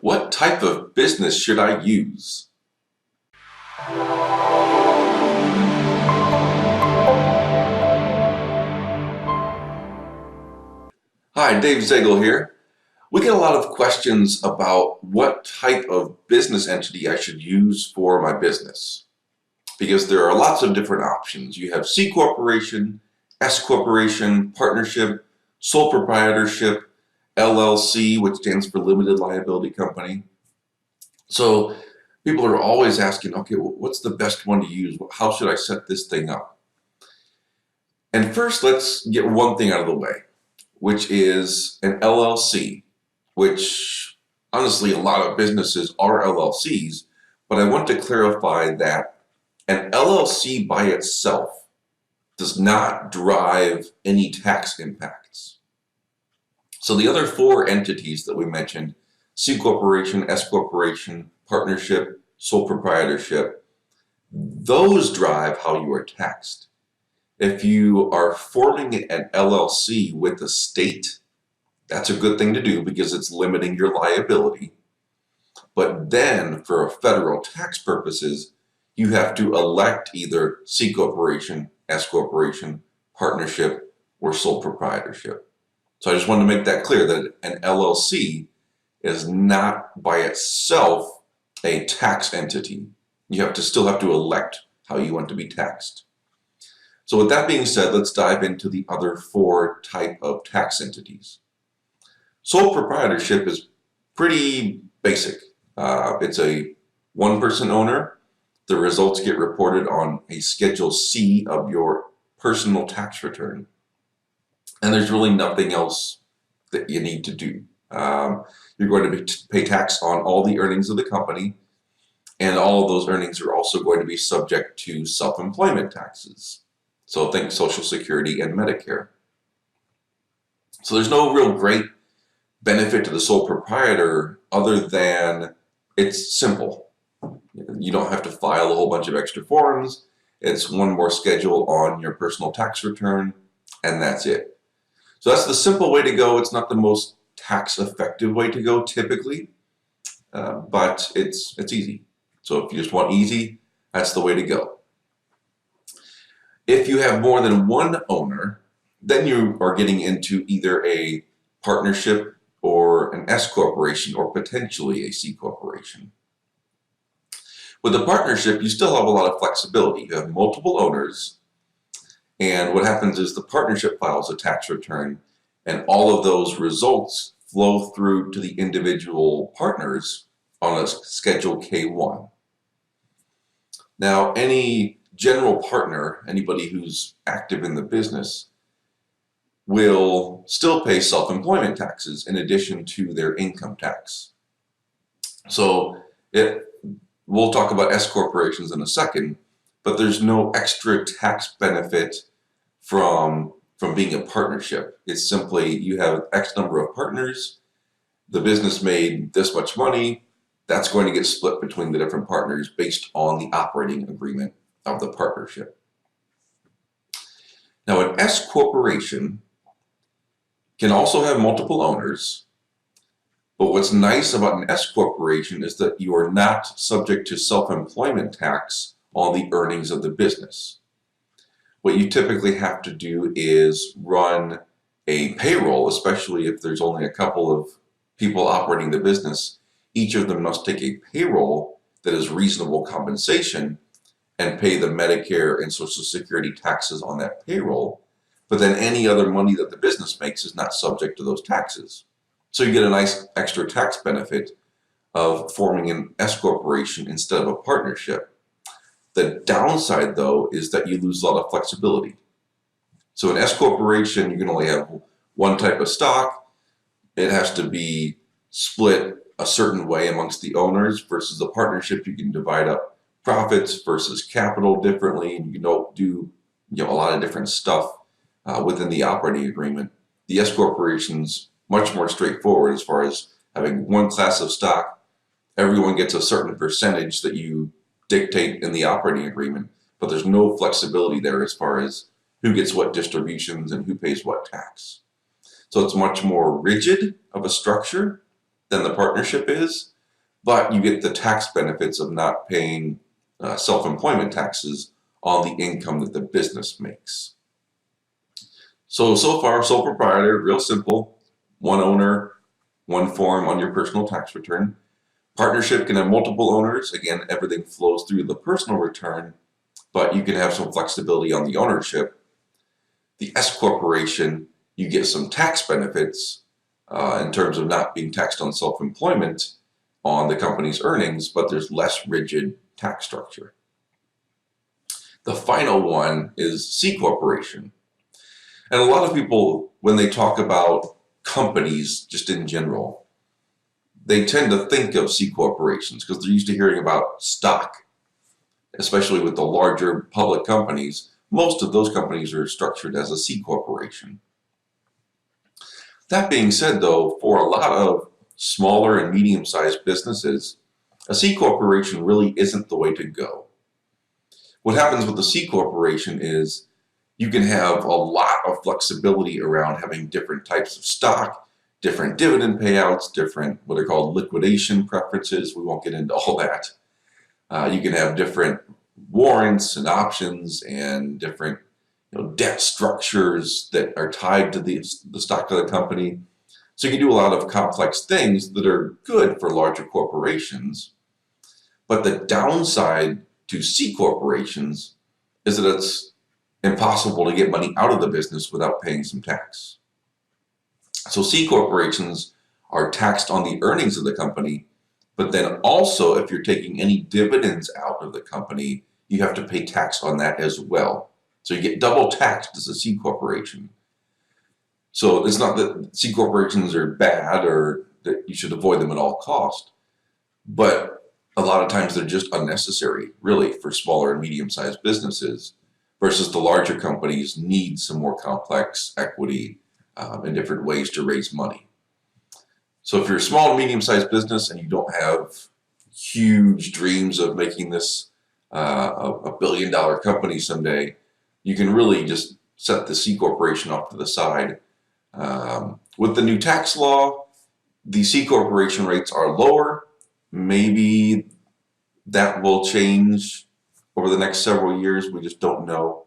What type of business should I use? Hi, Dave Zagel here. We get a lot of questions about what type of business entity I should use for my business, because there are lots of different options. You have C corporation, S corporation, partnership, sole proprietorship, LLC, which stands for limited liability company. So people are always asking, okay, well, what's the best one to use? How should I set this thing up? And first, let's get one thing out of the way, which is an LLC, which honestly, a lot of businesses are LLCs, but I want to clarify that an LLC by itself does not drive any tax impacts. So the other four entities that we mentioned, C corporation, S corporation, partnership, sole proprietorship, those drive how you are taxed. If you are forming an LLC with the state, that's a good thing to do because it's limiting your liability. But then for federal tax purposes, you have to elect either C corporation, S corporation, partnership, or sole proprietorship. So I just wanted to make that clear that an LLC is not by itself a tax entity. You still have to elect how you want to be taxed. So with that being said, let's dive into the other four type of tax entities. Sole proprietorship is pretty basic. It's a one-person owner. The results get reported on a Schedule C of your personal tax return. And there's really nothing else that you need to do. You're going to pay tax on all the earnings of the company, and all of those earnings are also going to be subject to self-employment taxes. So think Social Security and Medicare. So there's no real great benefit to the sole proprietor other than it's simple. You don't have to file a whole bunch of extra forms. It's one more schedule on your personal tax return, and that's it. So that's the simple way to go. It's not the most tax effective way to go typically, but it's easy. So if you just want easy, that's the way to go. If you have more than one owner, then you are getting into either a partnership or an S corporation or potentially a C corporation. With a partnership, you still have a lot of flexibility. You have multiple owners, and what happens is the partnership files a tax return, and all of those results flow through to the individual partners on a Schedule K-1. Now, any general partner, anybody who's active in the business, will still pay self-employment taxes in addition to their income tax. So we'll talk about S corporations in a second, but there's no extra tax benefit from being a partnership. It's simply you have X number of partners, the business made this much money, that's going to get split between the different partners based on the operating agreement of the partnership. Now, an S corporation can also have multiple owners, but what's nice about an S corporation is that you are not subject to self-employment tax on the earnings of the business. What you typically have to do is run a payroll, especially if there's only a couple of people operating the business. Each of them must take a payroll that is reasonable compensation and pay the Medicare and Social Security taxes on that payroll, but then any other money that the business makes is not subject to those taxes. So you get a nice extra tax benefit of forming an S corporation instead of a partnership. The downside, though, is that you lose a lot of flexibility. So an S corporation, you can only have one type of stock. It has to be split a certain way amongst the owners, versus a partnership. You can divide up profits versus capital differently, and you can do a lot of different stuff within the operating agreement. The S corporation's much more straightforward as far as having one class of stock. Everyone gets a certain percentage that you dictate in the operating agreement, but there's no flexibility there as far as who gets what distributions and who pays what tax. So it's much more rigid of a structure than the partnership is, but you get the tax benefits of not paying self-employment taxes on the income that the business makes. So far, sole proprietor, real simple, one owner, one form on your personal tax return. Partnership can have multiple owners. Again, everything flows through the personal return, but you can have some flexibility on the ownership. The S corporation, you get some tax benefits in terms of not being taxed on self-employment on the company's earnings, but there's less rigid tax structure. The final one is C corporation. And a lot of people, when they talk about companies just in general, they tend to think of C corporations because they're used to hearing about stock, especially with the larger public companies. Most of those companies are structured as a C corporation. That being said, though, for a lot of smaller and medium-sized businesses, a C corporation really isn't the way to go. What happens with the C corporation is you can have a lot of flexibility around having different types of stock, different dividend payouts, different what are called liquidation preferences. We won't get into all that. You can have different warrants and options and different debt structures that are tied to the stock of the company. So you can do a lot of complex things that are good for larger corporations. But the downside to C corporations is that it's impossible to get money out of the business without paying some tax. So C corporations are taxed on the earnings of the company, but then also if you're taking any dividends out of the company, you have to pay tax on that as well. So you get double taxed as a C corporation. So it's not that C corporations are bad or that you should avoid them at all cost, but a lot of times they're just unnecessary, really, for smaller and medium-sized businesses versus the larger companies need some more complex equity and different ways to raise money. So if you're a small and medium-sized business and you don't have huge dreams of making this a billion-dollar company someday, you can really just set the C corporation off to the side. With the new tax law, the C corporation rates are lower. Maybe that will change over the next several years. We just don't know.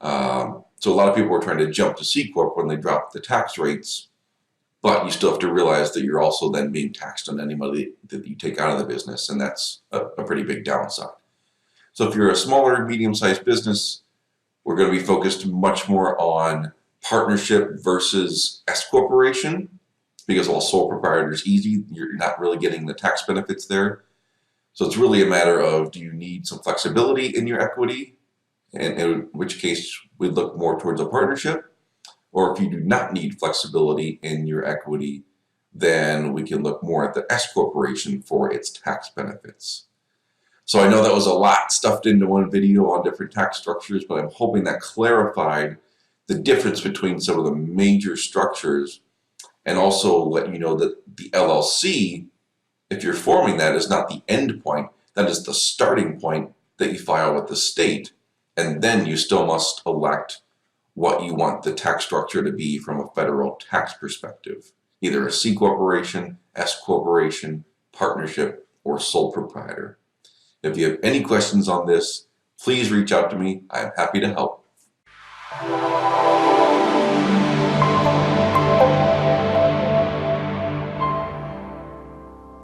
So a lot of people are trying to jump to C corp when they drop the tax rates, but you still have to realize that you're also then being taxed on any money that you take out of the business, and that's a pretty big downside. So if you're a smaller, medium-sized business, we're going to be focused much more on partnership versus S corporation, because while sole proprietor is easy, you're not really getting the tax benefits there. So it's really a matter of, do you need some flexibility in your equity, and in which case we'd look more towards a partnership, or if you do not need flexibility in your equity, then we can look more at the S corporation for its tax benefits. So I know that was a lot stuffed into one video on different tax structures, but I'm hoping that clarified the difference between some of the major structures, and also let you know that the LLC, if you're forming that, is not the end point. That is the starting point that you file with the state, and then you still must elect what you want the tax structure to be from a federal tax perspective, either a C corporation, S corporation, partnership, or sole proprietor. If you have any questions on this, please reach out to me. I'm happy to help.